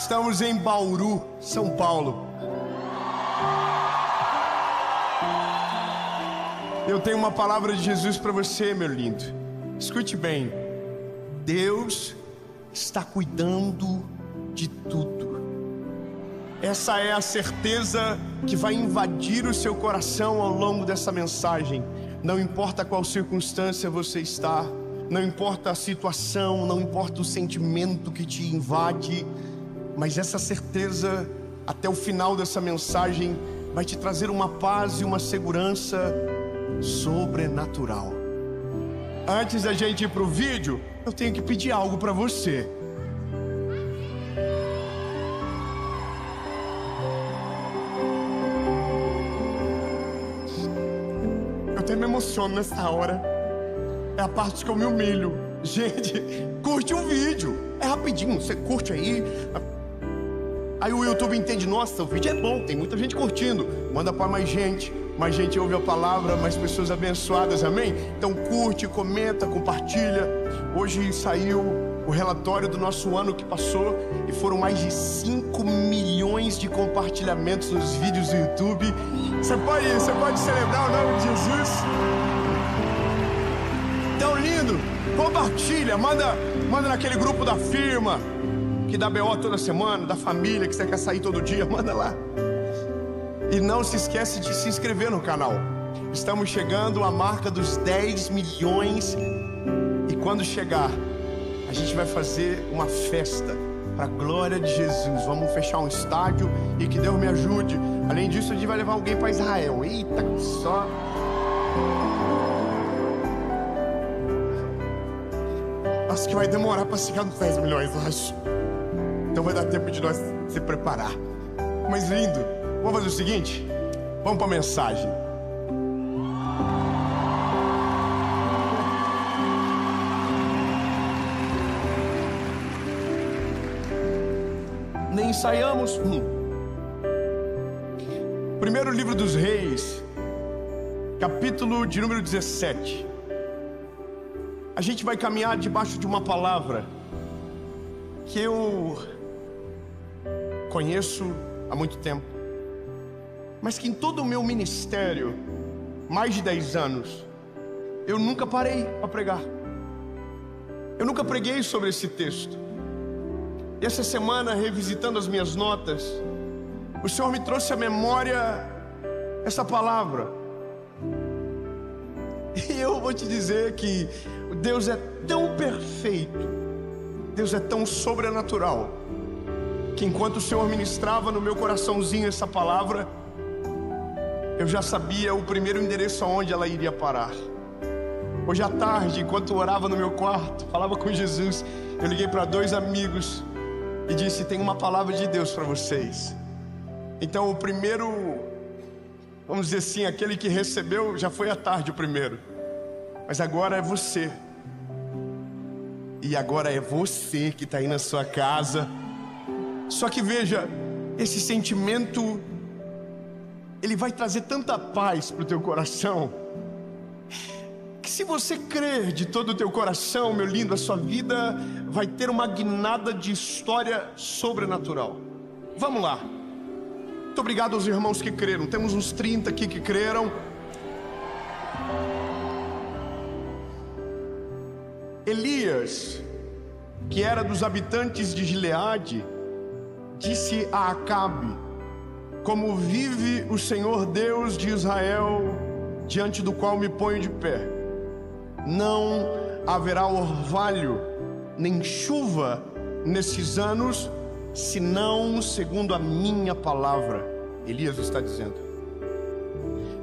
Estamos em Bauru, São Paulo. Eu tenho uma palavra de Jesus para você, meu lindo. Escute bem. Deus está cuidando de tudo. Essa é a certeza que vai invadir o seu coração ao longo dessa mensagem. Não importa qual circunstância você está, não importa a situação, não importa o sentimento que te invade, mas essa certeza, até o final dessa mensagem, vai te trazer uma paz e uma segurança sobrenatural. Antes da gente ir para o vídeo, eu tenho que pedir algo para você. Eu até me emociono nessa hora. É a parte que eu me humilho. Gente, curte o vídeo. É rapidinho, você curte aí. Aí o YouTube entende, nossa, o vídeo é bom, tem muita gente curtindo. Manda para mais gente ouve a palavra, mais pessoas abençoadas, amém? Então curte, comenta, compartilha. Hoje saiu o relatório do nosso ano que passou e foram mais de 5 milhões de compartilhamentos nos vídeos do YouTube. Você pode celebrar o nome de Jesus? Tão lindo! Compartilha, manda naquele grupo da firma que dá BO toda semana, da família que você quer sair todo dia, manda lá. E não se esquece de se inscrever no canal. Estamos chegando à marca dos 10 milhões. E quando chegar, a gente vai fazer uma festa para a glória de Jesus. Vamos fechar um estádio e que Deus me ajude. Além disso, a gente vai levar alguém para Israel. Eita, só... Acho que vai demorar para chegar nos 10 milhões, eu acho. Então vai dar tempo de nós se preparar. Mas lindo, vamos fazer o seguinte? Vamos para a mensagem. Nem ensaiamos. Primeiro livro dos Reis, capítulo de número 17. A gente vai caminhar debaixo de uma palavra que eu conheço há muito tempo, mas que em todo o meu ministério, mais de 10 anos, eu nunca parei para pregar. Eu nunca preguei sobre esse texto. E essa semana, revisitando as minhas notas, o Senhor me trouxe à memória essa palavra. E eu vou te dizer que Deus é tão perfeito, Deus é tão sobrenatural, que enquanto o Senhor ministrava no meu coraçãozinho essa palavra, eu já sabia o primeiro endereço aonde ela iria parar. Hoje à tarde, enquanto eu orava no meu quarto, falava com Jesus, eu liguei para 2 amigos e disse: tem uma palavra de Deus para vocês. Então o primeiro, vamos dizer assim, aquele que recebeu já foi à tarde o primeiro, mas agora é você. E agora é você que está aí na sua casa. Só que veja, esse sentimento, ele vai trazer tanta paz para o teu coração, que se você crer de todo o teu coração, meu lindo, a sua vida vai ter uma guinada de história sobrenatural. Vamos lá. Muito obrigado aos irmãos que creram. Temos uns 30 aqui que creram. Elias, que era dos habitantes de Gileade, disse a Acabe: como vive o Senhor Deus de Israel, diante do qual me ponho de pé, não haverá orvalho nem chuva nesses anos, senão segundo a minha palavra. Elias está dizendo.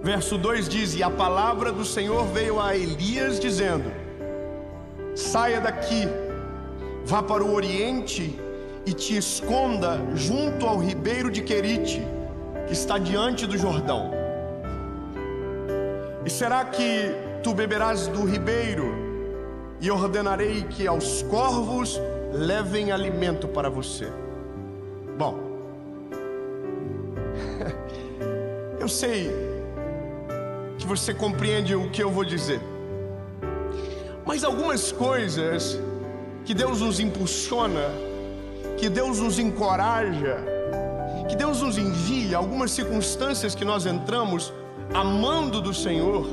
Verso 2 diz: e a palavra do Senhor veio a Elias dizendo: saia daqui, vá para o oriente e te esconda junto ao ribeiro de Querite, que está diante do Jordão. E será que tu beberás do ribeiro, e ordenarei que aos corvos levem alimento para você. Bom, eu sei que você compreende o que eu vou dizer, mas algumas coisas que Deus nos impulsiona, que Deus nos encoraja, que Deus nos envia, algumas circunstâncias que nós entramos amando do Senhor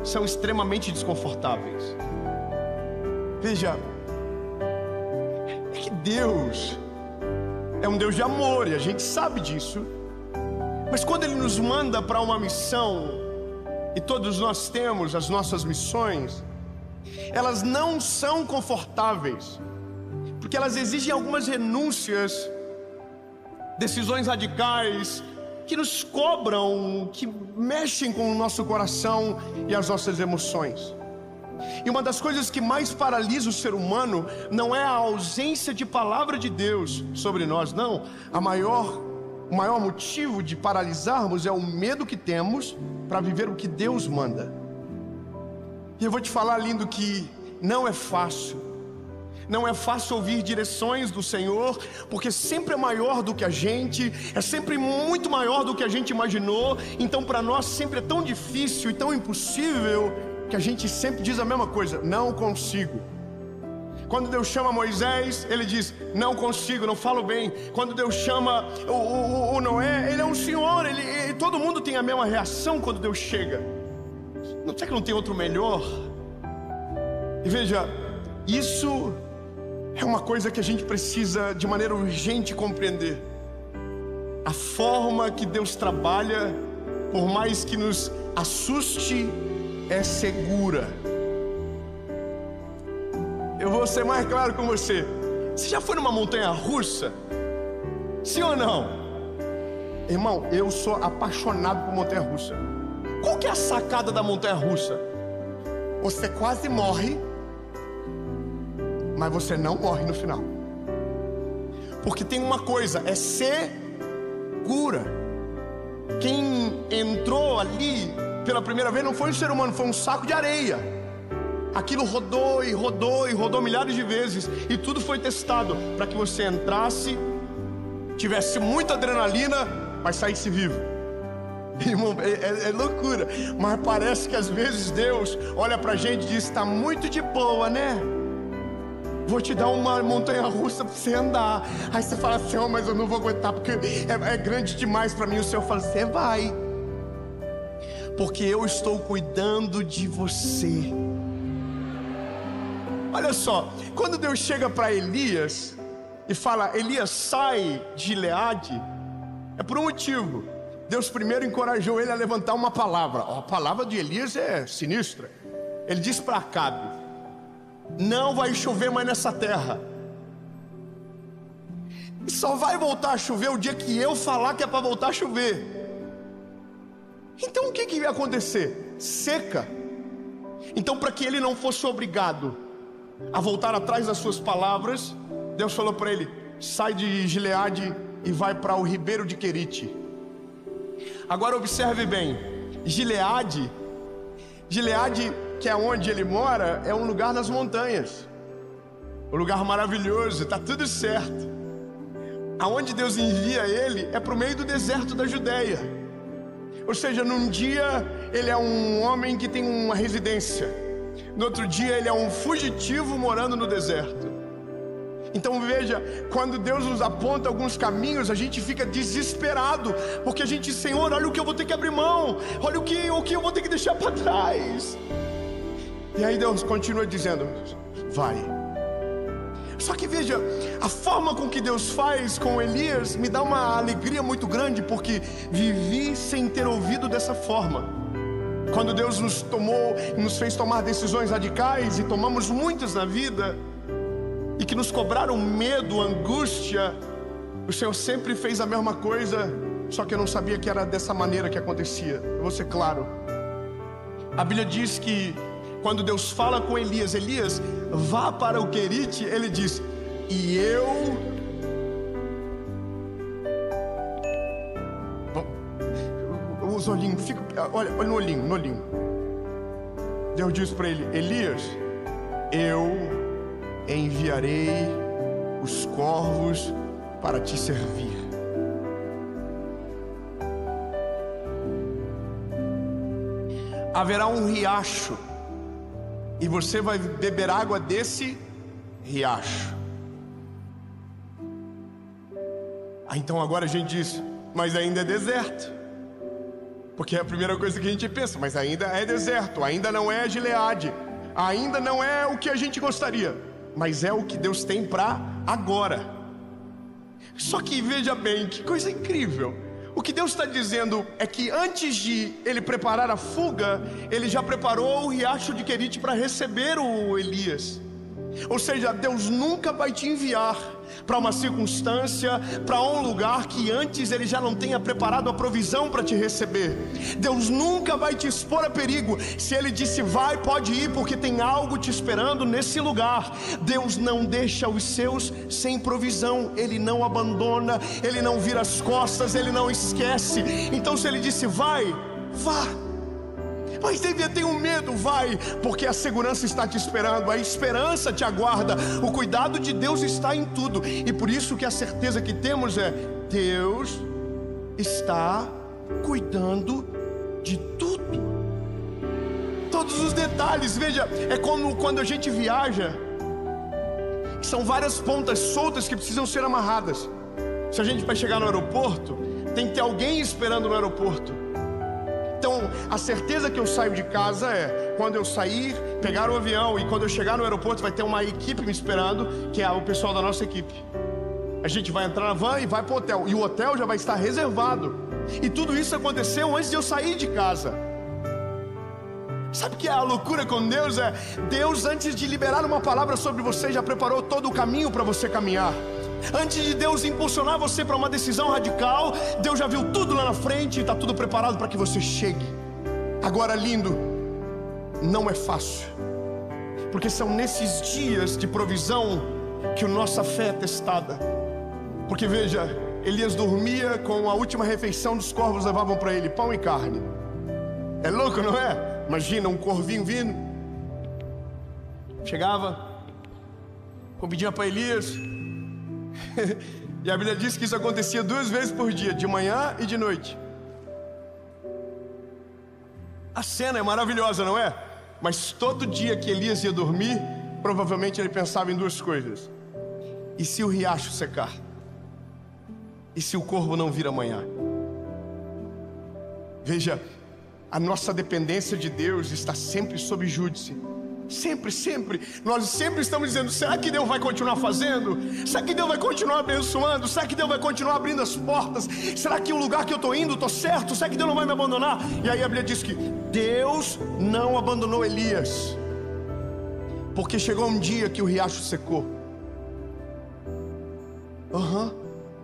são extremamente desconfortáveis. Veja, é que Deus é um Deus de amor e a gente sabe disso. Mas quando Ele nos manda para uma missão, e todos nós temos as nossas missões, elas não são confortáveis, porque elas exigem algumas renúncias, decisões radicais, que nos cobram, que mexem com o nosso coração e as nossas emoções. E uma das coisas que mais paralisa o ser humano não é a ausência de palavra de Deus sobre nós, não. O maior motivo de paralisarmos é o medo que temos para viver o que Deus manda. E eu vou te falar, lindo, que não é fácil. Não é fácil ouvir direções do Senhor, porque sempre é maior do que a gente, é sempre muito maior do que a gente imaginou. Então para nós sempre é tão difícil e tão impossível, que a gente sempre diz a mesma coisa: não consigo. Quando Deus chama Moisés, ele diz: não consigo, não falo bem. Quando Deus chama o Noé, ele é um senhor, todo mundo tem a mesma reação quando Deus chega. Não sei que não tem outro melhor. E veja, isso é uma coisa que a gente precisa de maneira urgente compreender. A forma que Deus trabalha, por mais que nos assuste, é segura. Eu vou ser mais claro com você. Você já foi numa montanha russa? Sim ou não? Irmão, eu sou apaixonado por montanha russa. Qual que é a sacada da montanha russa? Você quase morre, mas você não morre no final. Porque tem uma coisa, é segura. Quem entrou ali pela primeira vez não foi um ser humano, foi um saco de areia. Aquilo rodou e rodou e rodou milhares de vezes, e tudo foi testado para que você entrasse, tivesse muita adrenalina, mas saísse vivo. Irmão, é loucura. Mas parece que às vezes Deus olha pra gente e diz: está muito de boa, né? Vou te dar uma montanha russa para você andar. Aí você fala assim: oh, mas eu não vou aguentar, porque é grande demais para mim. O Senhor fala: você vai, porque eu estou cuidando de você. Olha só, quando Deus chega para Elias e fala: Elias, sai de Gileade, é por um motivo. Deus primeiro encorajou ele a levantar uma palavra. A palavra de Elias é sinistra. Ele diz para Acabe: não vai chover mais nessa terra, e só vai voltar a chover o dia que eu falar que é para voltar a chover. Então o que ia acontecer? Seca. Então, para que ele não fosse obrigado a voltar atrás das suas palavras, Deus falou para ele: sai de Gileade e vai para o ribeiro de Querite. Agora observe bem, Gileade, que é onde ele mora, é um lugar nas montanhas, um lugar maravilhoso, está tudo certo. Aonde Deus envia ele é para o meio do deserto da Judéia. Ou seja, num dia ele é um homem que tem uma residência, no outro dia ele é um fugitivo morando no deserto. Então veja, quando Deus nos aponta alguns caminhos, a gente fica desesperado, porque a gente diz: Senhor, olha o que eu vou ter que abrir mão, olha o que eu vou ter que deixar para trás. E aí Deus continua dizendo: vai. Só que veja, a forma com que Deus faz com Elias me dá uma alegria muito grande, porque vivi sem ter ouvido dessa forma. Quando Deus nos fez tomar decisões radicais, e tomamos muitas na vida, e que nos cobraram medo, angústia, o Senhor sempre fez a mesma coisa, só que eu não sabia que era dessa maneira que acontecia. Eu vou ser claro. A Bíblia diz que quando Deus fala com Elias: Elias, vá para o Querite, ele diz: e eu... Os olhinhos, olha no olhinho. Deus diz para ele: Elias, eu enviarei os corvos para te servir. Haverá um riacho, e você vai beber água desse riacho. Então agora a gente diz, mas ainda é deserto. Porque é a primeira coisa que a gente pensa, mas ainda é deserto, ainda não é Gileade, ainda não é o que a gente gostaria, mas é o que Deus tem para agora. Só que veja bem, que coisa incrível. O que Deus está dizendo é que antes de Ele preparar a fuga, Ele já preparou o riacho de Querite para receber o Elias. Ou seja, Deus nunca vai te enviar para uma circunstância, para um lugar que antes Ele já não tenha preparado a provisão para te receber. Deus nunca vai te expor a perigo. Se Ele disse vai, pode ir, porque tem algo te esperando nesse lugar. Deus não deixa os seus sem provisão. Ele não abandona, Ele não vira as costas, Ele não esquece. Então se Ele disse vai, vá. Mas devia ter um medo, vai, porque a segurança está te esperando, a esperança te aguarda, o cuidado de Deus está em tudo. E por isso que a certeza que temos é, Deus está cuidando de tudo, todos os detalhes. Veja, é como quando a gente viaja, são várias pontas soltas que precisam ser amarradas. Se a gente vai chegar no aeroporto, tem que ter alguém esperando no aeroporto. Então, a certeza que eu saio de casa é, quando eu sair, pegar o avião, e quando eu chegar no aeroporto vai ter uma equipe me esperando, que é o pessoal da nossa equipe. A gente vai entrar na van e vai para o hotel, e o hotel já vai estar reservado. E tudo isso aconteceu antes de eu sair de casa. Sabe o que é a loucura com Deus? É, Deus antes de liberar uma palavra sobre você, já preparou todo o caminho para você caminhar. Antes de Deus impulsionar você para uma decisão radical, Deus já viu tudo lá na frente e está tudo preparado para que você chegue. Agora, lindo, não é fácil, porque são nesses dias de provisão que a nossa fé é testada. Porque veja, Elias dormia com a última refeição dos corvos, levavam para ele pão e carne. É louco, não é? Imagina um corvinho vindo, chegava, pedia para Elias. E a Bíblia diz que isso acontecia 2 vezes por dia, de manhã e de noite. A cena é maravilhosa, não é? Mas todo dia que Elias ia dormir, provavelmente ele pensava em 2 coisas: e se o riacho secar? E se o corvo não vir amanhã? Veja, a nossa dependência de Deus está sempre sob júdice. Sempre, sempre. Nós sempre estamos dizendo, será que Deus vai continuar fazendo? Será que Deus vai continuar abençoando? Será que Deus vai continuar abrindo as portas? Será que o lugar que eu estou indo, estou certo? Será que Deus não vai me abandonar? E aí a Bíblia diz que Deus não abandonou Elias, porque chegou um dia que o riacho secou.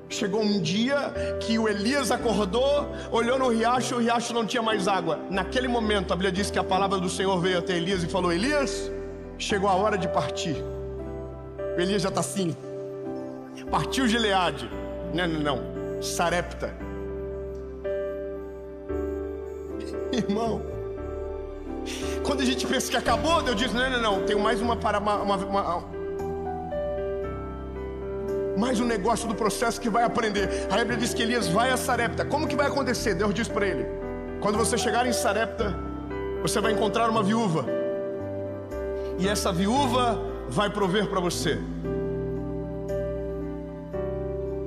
Chegou um dia que o Elias acordou, olhou no riacho, e o riacho não tinha mais água. Naquele momento a Bíblia diz que a palavra do Senhor veio até Elias e falou: Elias, chegou a hora de partir. O Elias já está assim, partiu Gileade. Não, Sarepta. Irmão, quando a gente pensa que acabou, Deus diz, não, tem mais mais um negócio do processo que vai aprender. A Bíblia diz que Elias vai a Sarepta. Como que vai acontecer? Deus diz para ele: quando você chegar em Sarepta, você vai encontrar uma viúva, e essa viúva vai prover para você.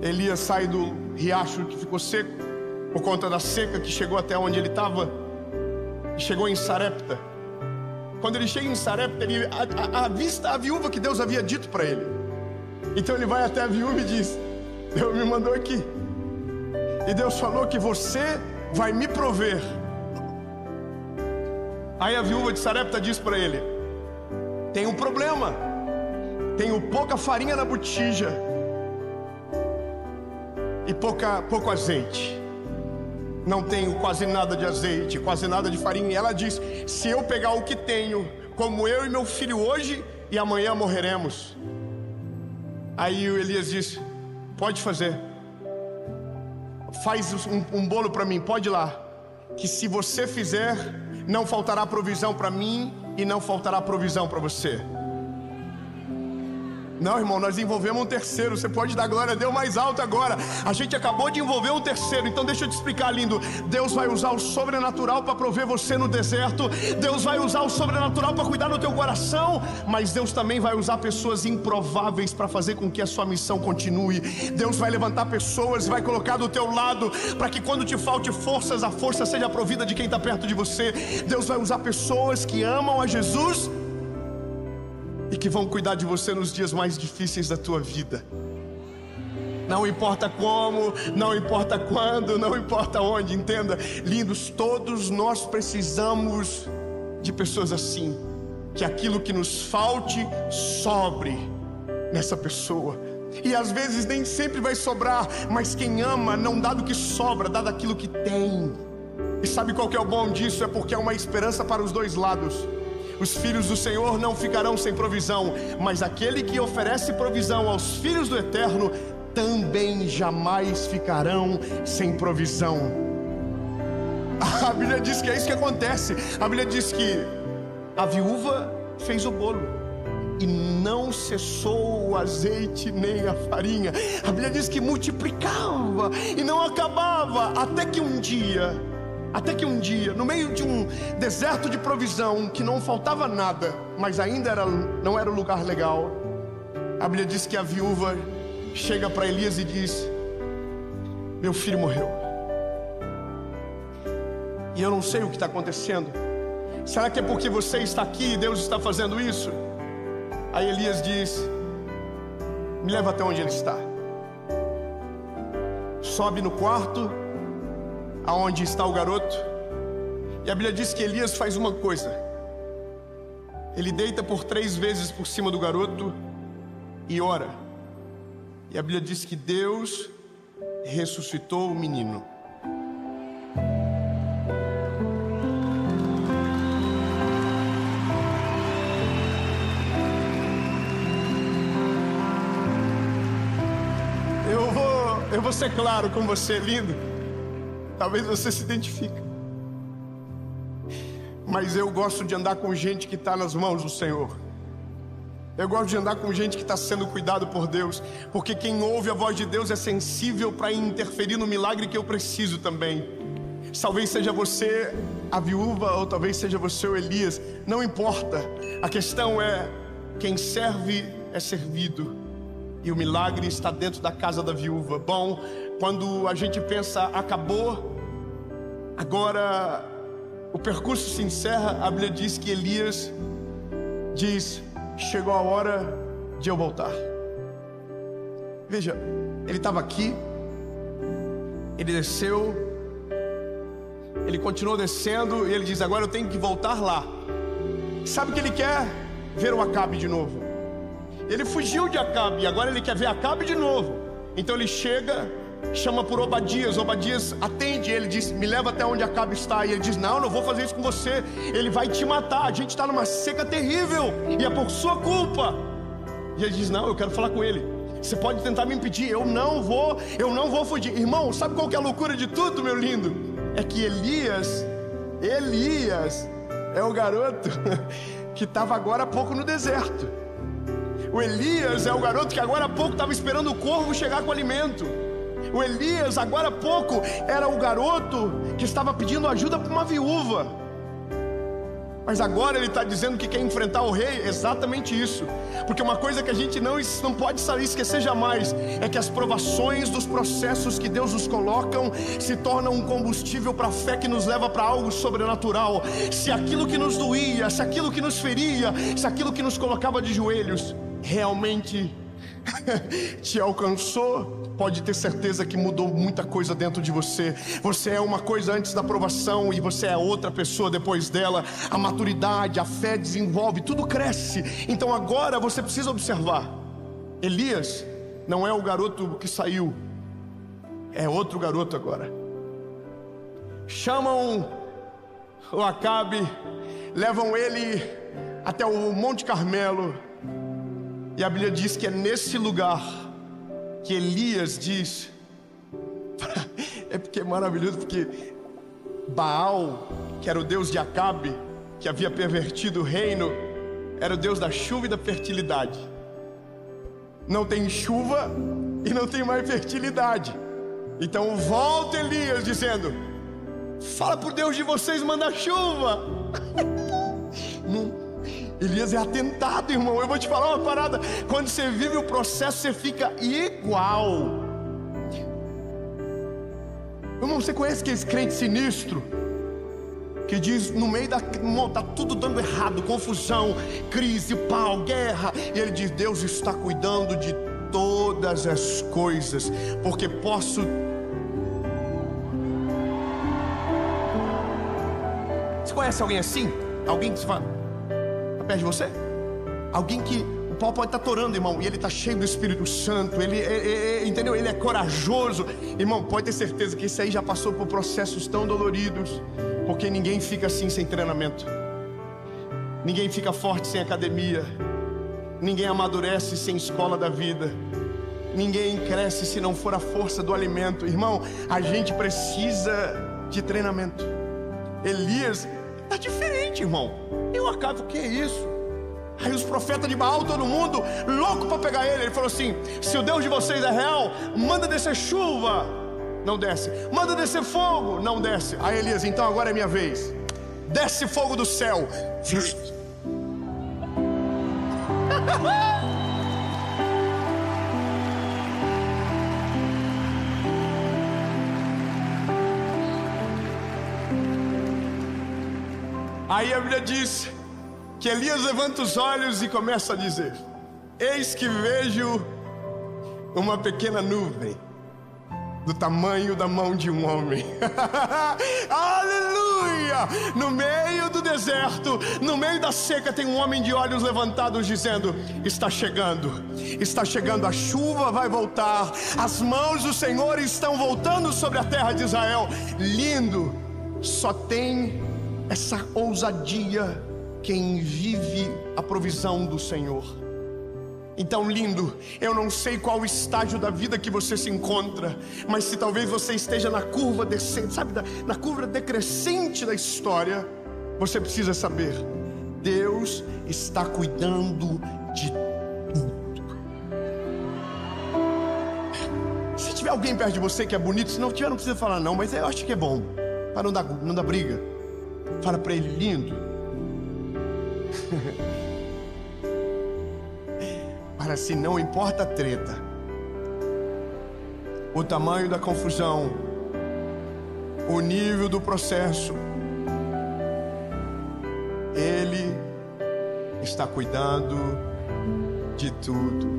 Elias sai do riacho que ficou seco por conta da seca que chegou até onde ele estava, e chegou em Sarepta. Quando ele chega em Sarepta, ele avista a viúva que Deus havia dito para ele. Então ele vai até a viúva e diz: Deus me mandou aqui, e Deus falou que você vai me prover. Aí a viúva de Sarepta diz para ele: tem um problema, tenho pouca farinha na botija e pouco azeite. Não tenho quase nada de azeite, quase nada de farinha. E ela diz: se eu pegar o que tenho, como eu e meu filho hoje, e amanhã morreremos. Aí o Elias disse: pode fazer, faz um bolo para mim, pode ir lá, que se você fizer, não faltará provisão para mim e não faltará provisão para você. Não, irmão, nós envolvemos um terceiro. Você pode dar glória a Deus mais alto agora. A gente acabou de envolver um terceiro. Então deixa eu te explicar, lindo. Deus vai usar o sobrenatural para prover você no deserto. Deus vai usar o sobrenatural para cuidar do teu coração. Mas Deus também vai usar pessoas improváveis para fazer com que a sua missão continue. Deus vai levantar pessoas, vai colocar do teu lado, para que quando te falte forças, a força seja provida de quem está perto de você. Deus vai usar pessoas que amam a Jesus e que vão cuidar de você nos dias mais difíceis da tua vida. Não importa como, não importa quando, não importa onde, entenda, lindos, todos nós precisamos de pessoas assim, que aquilo que nos falte, sobre nessa pessoa. E às vezes nem sempre vai sobrar, mas quem ama não dá do que sobra, dá daquilo que tem. E sabe qual que é o bom disso? É porque é uma esperança para os dois lados. Os filhos do Senhor não ficarão sem provisão, mas aquele que oferece provisão aos filhos do Eterno também jamais ficarão sem provisão. A Bíblia diz que é isso que acontece. A Bíblia diz que a viúva fez o bolo e não cessou o azeite nem a farinha. A Bíblia diz que multiplicava e não acabava, até que um dia, no meio de um deserto de provisão, que não faltava nada, mas ainda não era um lugar legal, a Bíblia diz que a viúva chega para Elias e diz: meu filho morreu, e eu não sei o que está acontecendo. Será que é porque você está aqui e Deus está fazendo isso? Aí Elias diz: me leva até onde ele está. Sobe no quarto aonde está o garoto. E a Bíblia diz que Elias faz uma coisa: ele deita por 3 vezes por cima do garoto e ora. E a Bíblia diz que Deus ressuscitou o menino. Eu vou ser claro com você, lindo. Talvez você se identifique, mas eu gosto de andar com gente que está nas mãos do Senhor. Eu gosto de andar com gente que está sendo cuidado por Deus, porque quem ouve a voz de Deus é sensível para interferir no milagre que eu preciso também. Talvez seja você a viúva, ou talvez seja você o Elias, não importa. A questão é: quem serve é servido. E o milagre está dentro da casa da viúva. Bom, quando a gente pensa, acabou, agora o percurso se encerra, a Bíblia diz que Elias diz: chegou a hora de eu voltar. Veja, ele estava aqui, ele desceu, ele continuou descendo, e ele diz: agora eu tenho que voltar lá. Sabe o que ele quer? Ver o Acabe de novo. Ele fugiu de Acabe e agora ele quer ver Acabe de novo. Então ele chega, chama por Obadias. Obadias atende, ele diz: me leva até onde Acabe está. E ele diz: não vou fazer isso com você, ele vai te matar, a gente está numa seca terrível e é por sua culpa. E ele diz: não, eu quero falar com ele. Você pode tentar me impedir, eu não vou fugir. Irmão, sabe qual que é a loucura de tudo, meu lindo? É que Elias é o garoto que estava agora há pouco no deserto. O Elias é o garoto que agora há pouco estava esperando o corvo chegar com o alimento. O Elias agora há pouco era o garoto que estava pedindo ajuda para uma viúva. Mas agora ele está dizendo que quer enfrentar o rei. Exatamente isso. Porque uma coisa que a gente não pode esquecer jamais é que as provações dos processos que Deus nos colocam se tornam um combustível para a fé que nos leva para algo sobrenatural. Se aquilo que nos doía, se aquilo que nos feria, se aquilo que nos colocava de joelhos realmente te alcançou, pode ter certeza que mudou muita coisa dentro de você. Você é uma coisa antes da provação e você é outra pessoa depois dela. A maturidade, a fé desenvolve, tudo cresce. Então agora você precisa observar: Elias não é o garoto que saiu, é outro garoto agora. Chamam o Acabe, levam ele até o Monte Carmelo. E a Bíblia diz que é nesse lugar que Elias diz é porque é maravilhoso, porque Baal, que era o deus de Acabe, que havia pervertido o reino, era o deus da chuva e da fertilidade. não tem chuva e não tem mais fertilidade. Então volta Elias dizendo: fala por Deus de vocês mandar chuva. Elias é atentado, irmão. Eu vou te falar uma parada: quando você vive o processo, você fica igual. Irmão, você conhece aquele crente sinistro que diz, no meio da... tá tudo dando errado, confusão, crise, pau, guerra, e ele diz: Deus está cuidando de todas as coisas, porque posso... Você conhece alguém assim? Alguém que se fala... tá perto de você? Alguém que o pau pode estar torando, irmão, e ele está cheio do Espírito Santo, entendeu? Ele é corajoso. Irmão, pode ter certeza que esse aí já passou por processos tão doloridos, porque ninguém fica assim sem treinamento. Ninguém fica forte sem academia. Ninguém amadurece sem escola da vida. Ninguém cresce se não for a força do alimento. Irmão, a gente precisa de treinamento. Elias está diferente, irmão. Eu acabo, o que é isso? Aí os profetas de Baal, todo mundo louco para pegar ele. Ele falou assim: se o Deus de vocês é real, manda descer chuva. Não desce. Manda descer fogo. Não desce. Aí Elias: então agora é minha vez. Desce fogo do céu. Aí a Bíblia diz que Elias levanta os olhos e começa a dizer: eis que vejo uma pequena nuvem do tamanho da mão de um homem. Aleluia! No meio do deserto, no meio da seca, tem um homem de olhos levantados dizendo: está chegando a chuva, vai voltar, as mãos do Senhor estão voltando sobre a terra de Israel. Lindo! Só tem essa ousadia quem vive a provisão do Senhor. Então, lindo, eu não sei qual estágio da vida que você se encontra, mas se talvez você esteja na curva descente, sabe, na curva decrescente da história, você precisa saber: Deus está cuidando de tudo. Se tiver alguém perto de você que é bonito, se não tiver, não precisa falar não, mas eu acho que é bom, para não dar briga. Fala para ele: lindo. Para se não importa a treta, o tamanho da confusão, o nível do processo, Ele está cuidando de tudo.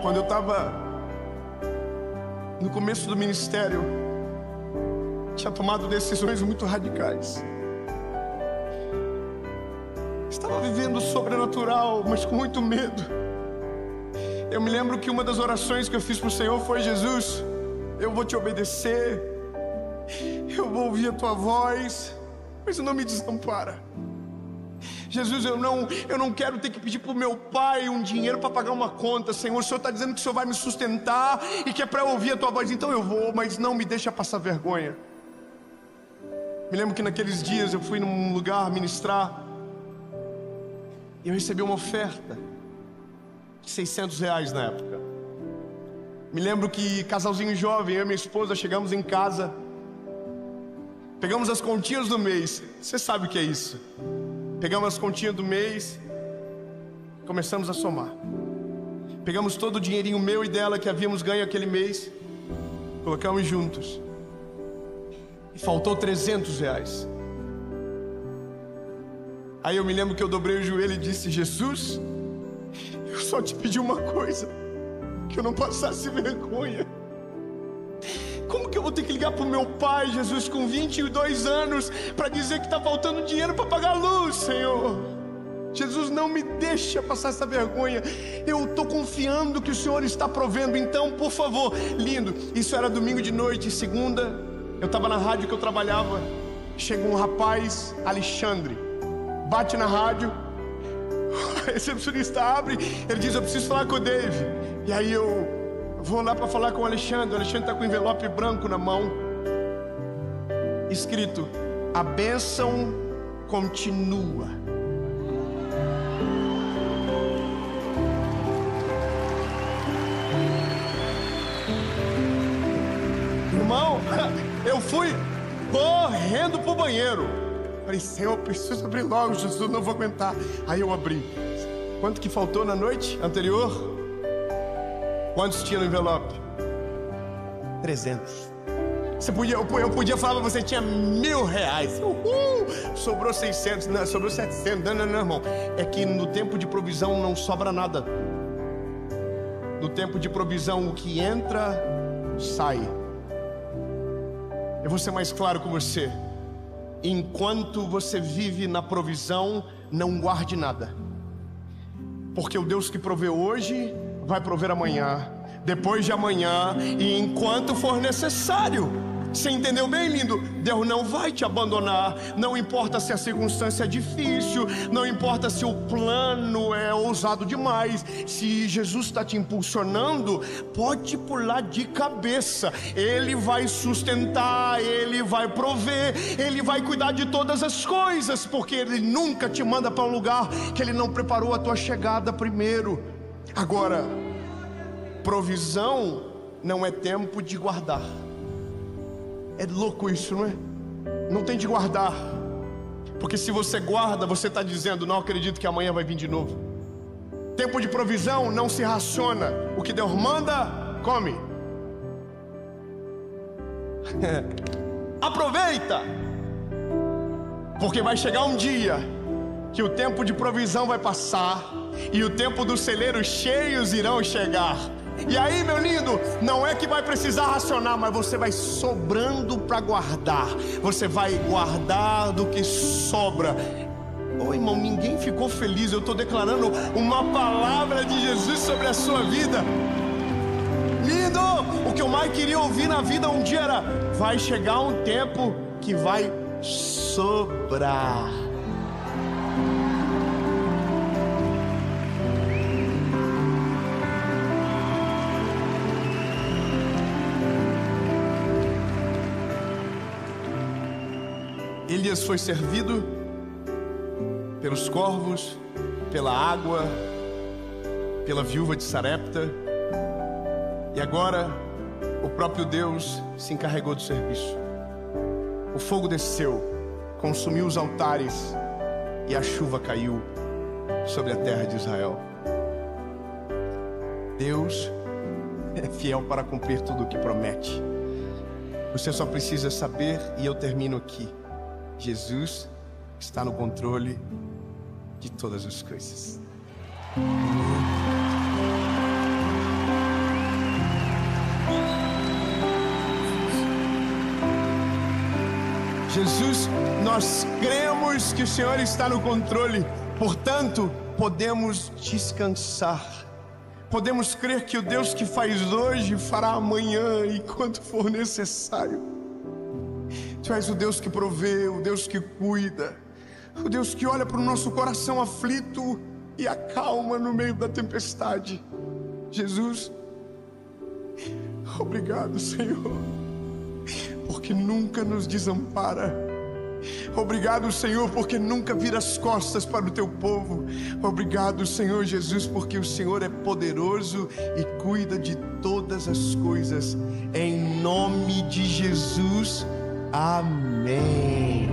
Quando eu estava no começo do ministério, tinha tomado decisões muito radicais. Estava vivendo o sobrenatural, mas com muito medo. Eu me lembro que uma das orações que eu fiz para o Senhor foi: Jesus, eu vou te obedecer, eu vou ouvir a tua voz, mas não me desampara. Jesus, eu não quero ter que pedir para o meu pai um dinheiro para pagar uma conta. Senhor, o Senhor está dizendo que o Senhor vai me sustentar e que é para eu ouvir a tua voz. Então eu vou, mas não me deixa passar vergonha. Me lembro que naqueles dias eu fui num lugar ministrar e eu recebi uma oferta de R$600 na época. Me lembro que, casalzinho jovem, eu e minha esposa chegamos em casa, pegamos as continhas do mês. Você sabe o que é isso? Pegamos as continhas do mês, começamos a somar. Pegamos todo o dinheirinho meu e dela que havíamos ganho aquele mês, colocamos juntos. E faltou R$300. Aí eu me lembro que eu dobrei o joelho e disse: Jesus, eu só te pedi uma coisa, que eu não passasse vergonha. Como que eu vou ter que ligar para o meu pai, Jesus, com 22 anos, para dizer que está faltando dinheiro para pagar a luz, Senhor? Jesus, não me deixa passar essa vergonha. Eu estou confiando que o Senhor está provendo. Então, por favor, lindo. Isso era domingo de noite. Segunda, eu estava na rádio que eu trabalhava. Chega um rapaz, Alexandre, bate na rádio, o recepcionista abre, ele diz: eu preciso falar com o Dave. E aí eu vou lá para falar com o Alexandre está com um envelope branco na mão, escrito: a bênção continua. Irmão, eu fui correndo pro banheiro. Falei: Senhor, eu preciso abrir logo, Jesus, não vou aguentar. Aí eu abri. Quanto que faltou na noite anterior? Quantos tinha no envelope? 300. Eu podia falar pra você, tinha R$1.000. Sobrou 600, não, sobrou 700. Não, irmão. É que no tempo de provisão não sobra nada. No tempo de provisão, o que entra, sai. Eu vou ser mais claro com você. Enquanto você vive na provisão, não guarde nada. Porque o Deus que provê hoje, vai prover amanhã, depois de amanhã, e enquanto for necessário. Você entendeu bem, lindo? Deus não vai te abandonar. Não importa se a circunstância é difícil, não importa se o plano é ousado demais. Se Jesus está te impulsionando, pode pular de cabeça. Ele vai sustentar, Ele vai prover, Ele vai cuidar de todas as coisas, porque Ele nunca te manda para um lugar que Ele não preparou a tua chegada primeiro. Agora, provisão não é tempo de guardar. É louco isso, não é? Não tem de guardar. Porque se você guarda, você está dizendo: não acredito que amanhã vai vir de novo. Tempo de provisão não se raciona. O que Deus manda, come. Aproveita. Porque vai chegar um dia que o tempo de provisão vai passar e o tempo dos celeiros cheios irão chegar. E aí, meu lindo, não é que vai precisar racionar, mas você vai sobrando para guardar. Você vai guardar do que sobra. Ô irmão, ninguém ficou feliz. Eu estou declarando uma palavra de Jesus sobre a sua vida. Lindo! O que eu mais queria ouvir na vida um dia era: vai chegar um tempo que vai sobrar. Elias foi servido pelos corvos, pela água, pela viúva de Sarepta, e agora o próprio Deus se encarregou do serviço. O fogo desceu, consumiu os altares, e a chuva caiu sobre a terra de Israel. Deus é fiel para cumprir tudo o que promete. Você só precisa saber, e eu termino aqui: Jesus está no controle de todas as coisas. Jesus, nós cremos que o Senhor está no controle, portanto, podemos descansar. Podemos crer que o Deus que faz hoje fará amanhã, enquanto for necessário. Tu és o Deus que provê, o Deus que cuida, o Deus que olha para o nosso coração aflito e acalma no meio da tempestade. Jesus, obrigado, Senhor, porque nunca nos desampara. Obrigado, Senhor, porque nunca vira as costas para o teu povo. Obrigado, Senhor Jesus, porque o Senhor é poderoso e cuida de todas as coisas. Em nome de Jesus, amém.